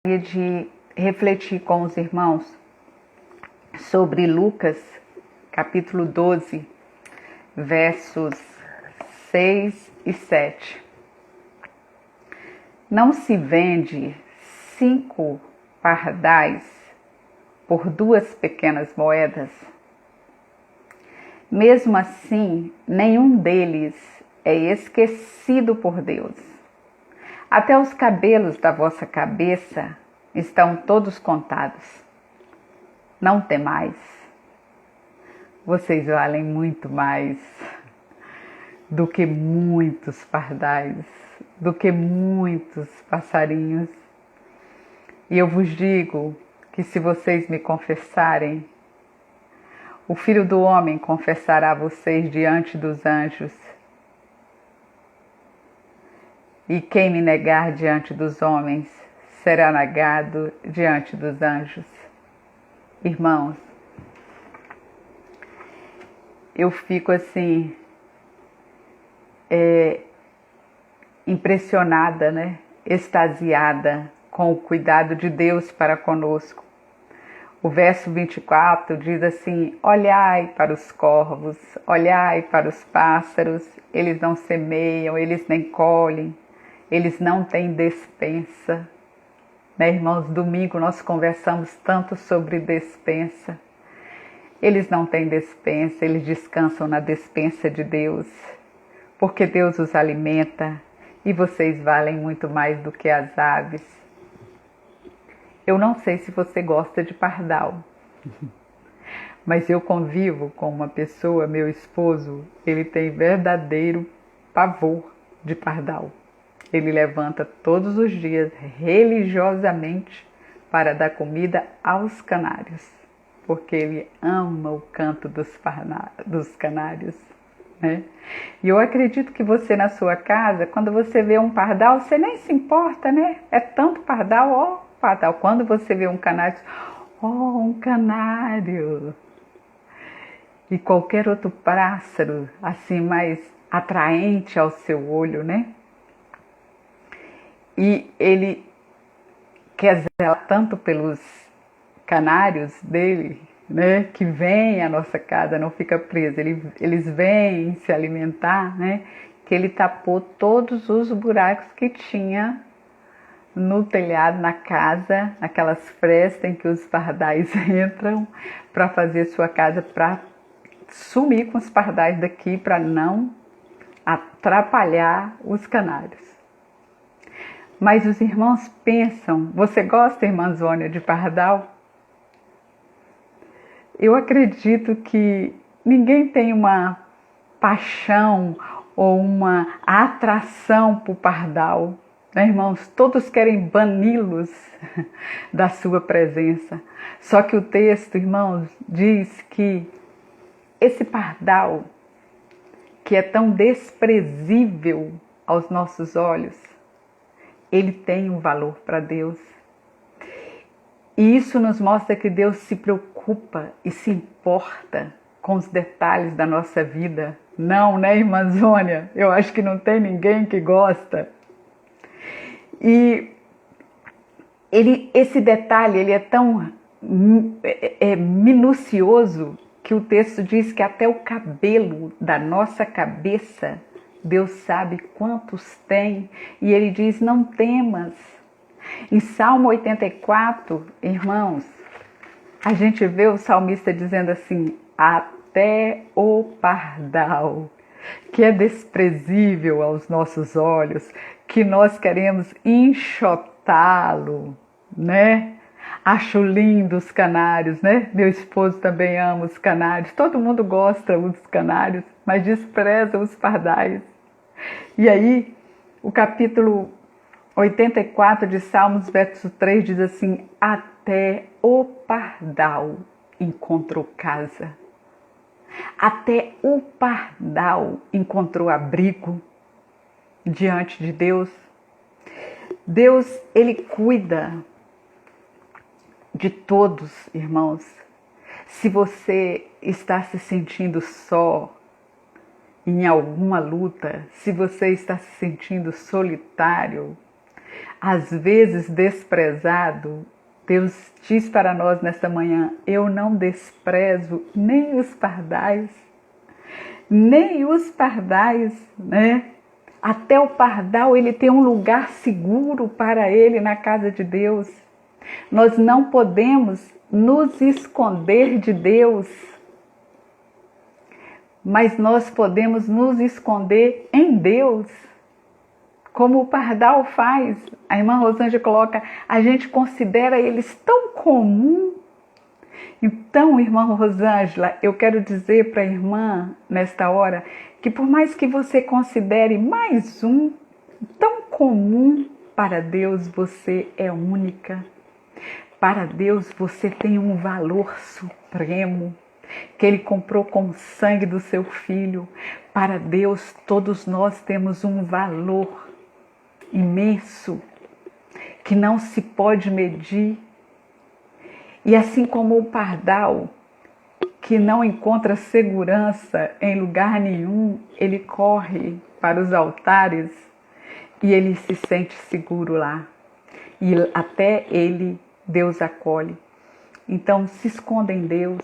de refletir com os irmãos sobre Lucas, capítulo 12, versos 6 e 7. Não se vende 5 pardais por 2 pequenas moedas? Mesmo assim, nenhum deles é esquecido por Deus. Até os cabelos da vossa cabeça estão todos contados. Não temais. Vocês valem muito mais do que muitos pardais, do que muitos passarinhos. E eu vos digo que se vocês me confessarem, o Filho do Homem confessará a vocês diante dos anjos. E quem me negar diante dos homens, será negado diante dos anjos. Irmãos, eu fico assim, impressionada, né? Extasiada com o cuidado de Deus para conosco. O verso 24 diz assim: olhai para os corvos, olhai para os pássaros, eles não semeiam, eles nem colhem, eles não têm despensa. Né, irmãos, domingo nós conversamos tanto sobre despensa. Eles não têm despensa, eles descansam na despensa de Deus, porque Deus os alimenta e vocês valem muito mais do que as aves. Eu não sei se você gosta de pardal, mas eu convivo com uma pessoa, meu esposo, ele tem verdadeiro pavor de pardal. Ele levanta todos os dias religiosamente para dar comida aos canários, porque ele ama o canto dos canários. Né? E eu acredito que você na sua casa, quando você vê um pardal, você nem se importa, né? É tanto pardal, ó, pardal. Quando você vê um canário, ó, um canário. E qualquer outro pássaro, assim, mais atraente ao seu olho, né? E ele quer zelar tanto pelos canários dele, né, que vêm à nossa casa, não fica preso, eles vêm se alimentar, né, que ele tapou todos os buracos que tinha no telhado, na casa, aquelas frestas em que os pardais entram para fazer sua casa, para sumir com os pardais daqui, para não atrapalhar os canários. Mas os irmãos pensam, você gosta, irmã Zônia, de pardal? Eu acredito que ninguém tem uma paixão ou uma atração por pardal, né, irmãos? Todos querem bani-los da sua presença. Só que o texto, irmãos, diz que esse pardal, que é tão desprezível aos nossos olhos, ele tem um valor para Deus. E isso nos mostra que Deus se preocupa e se importa com os detalhes da nossa vida. Não, né, irmã Zônia? Eu acho que não tem ninguém que gosta. E esse detalhe, ele é tão minucioso que o texto diz que até o cabelo da nossa cabeça, Deus sabe quantos tem, e ele diz, não temas. Em Salmo 84, irmãos, a gente vê o salmista dizendo assim, até o pardal, que é desprezível aos nossos olhos, que nós queremos enxotá-lo, né? Acho lindo os canários, né? Meu esposo também ama os canários, todo mundo gosta dos canários, mas despreza os pardais. E aí, o capítulo 84 de Salmos, verso 3, diz assim, até o pardal encontrou casa. Até o pardal encontrou abrigo diante de Deus. Deus, ele cuida de todos, irmãos. Se você está se sentindo só, em alguma luta, se você está se sentindo solitário, às vezes desprezado, Deus diz para nós nesta manhã: eu não desprezo nem os pardais, né? Até o pardal, ele tem um lugar seguro para ele na casa de Deus. Nós não podemos nos esconder de Deus, mas nós podemos nos esconder em Deus, como o pardal faz. A irmã Rosângela coloca: a gente considera eles tão comum. Então, irmã Rosângela, eu quero dizer para a irmã nesta hora que por mais que você considere mais um tão comum, para Deus você é única. Para Deus você tem um valor supremo que Ele comprou com o sangue do seu Filho. Para Deus todos nós temos um valor imenso que não se pode medir. E assim como o pardal, que não encontra segurança em lugar nenhum, ele corre para os altares e ele se sente seguro lá. E até ele, Deus acolhe. Então se esconda em Deus,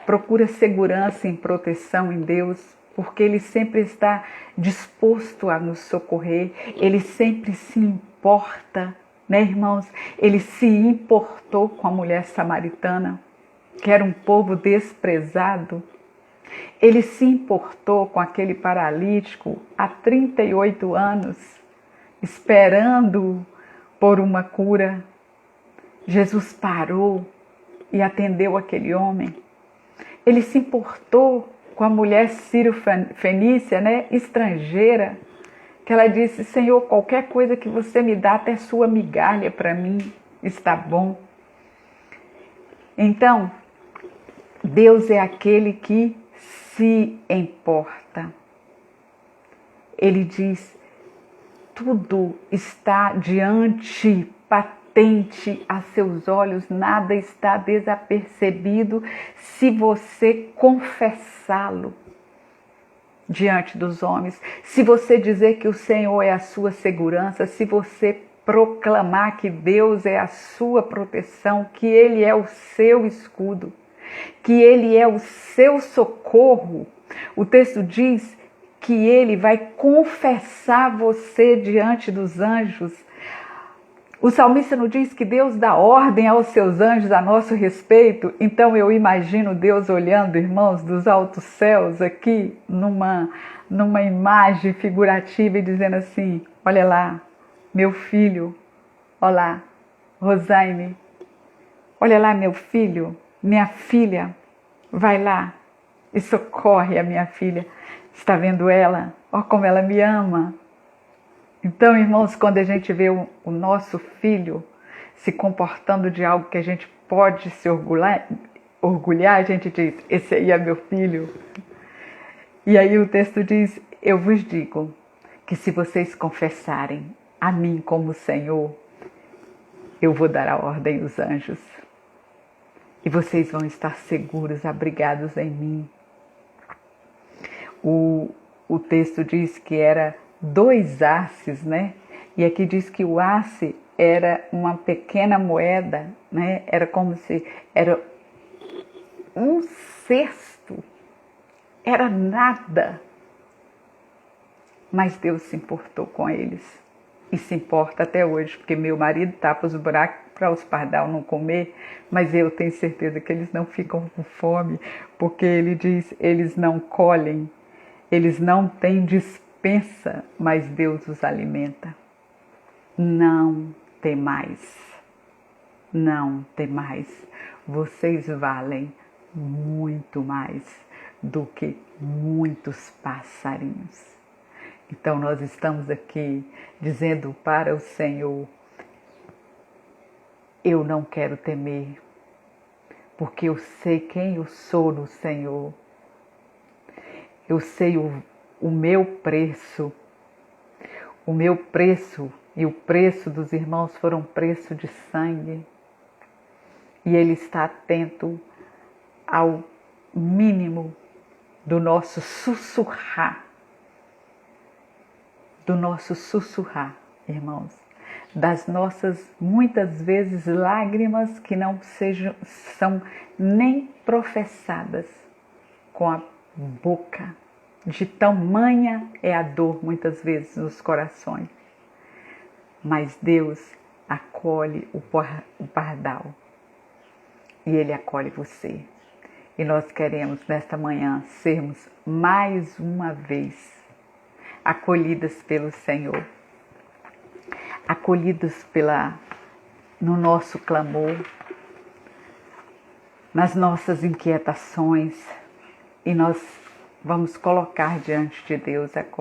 procura segurança e proteção em Deus, porque Ele sempre está disposto a nos socorrer, Ele sempre se importa, né, irmãos? Ele se importou com a mulher samaritana, que era um povo desprezado. Ele se importou com aquele paralítico há 38 anos, esperando por uma cura. Jesus parou e atendeu aquele homem. Ele se importou com a mulher sírio-fenícia, né, estrangeira, que ela disse: Senhor, qualquer coisa que você me dá, até sua migalha para mim está bom. Então, Deus é aquele que se importa. Ele diz: tudo está diante, patente a seus olhos, nada está desapercebido se você confessá-lo diante dos homens, se você dizer que o Senhor é a sua segurança, se você proclamar que Deus é a sua proteção, que Ele é o seu escudo, que Ele é o seu socorro. O texto diz que Ele vai confessar você diante dos anjos. O salmista não diz que Deus dá ordem aos seus anjos a nosso respeito? Então eu imagino Deus olhando, irmãos, dos altos céus aqui, numa imagem figurativa e dizendo assim: olha lá, meu filho, olha lá, Rosaine, olha lá, meu filho, minha filha, vai lá e socorre a minha filha. Está vendo ela? Olha como ela me ama. Então, irmãos, quando a gente vê o nosso filho se comportando de algo que a gente pode se orgulhar, a gente diz: esse aí é meu filho. E aí o texto diz: eu vos digo que se vocês confessarem a mim como Senhor, eu vou dar a ordem aos anjos. E vocês vão estar seguros, abrigados em mim. O texto diz que era 2 haces, né? E aqui diz que o hace era uma pequena moeda, né? Era como se era um cesto, era nada. Mas Deus se importou com eles e se importa até hoje, porque meu marido tapa os buracos para os pardal não comer, mas eu tenho certeza que eles não ficam com fome, porque ele diz: eles não colhem, eles não têm dispensa, mas Deus os alimenta. Não temais, não temais, vocês valem muito mais do que muitos passarinhos. Então nós estamos aqui dizendo para o Senhor: eu não quero temer, porque eu sei quem eu sou no Senhor. Eu sei o meu preço. O meu preço e o preço dos irmãos foram preço de sangue. E Ele está atento ao mínimo do nosso sussurrar. Do nosso sussurrar, irmãos. das nossas, muitas vezes, lágrimas que não são nem professadas com a boca. De tamanha é a dor, muitas vezes, nos corações. Mas Deus acolhe o pardal e Ele acolhe você. E nós queremos, nesta manhã, sermos mais uma vez acolhidas pelo Senhor, acolhidas no nosso clamor, nas nossas inquietações, e nós vamos colocar diante de Deus agora.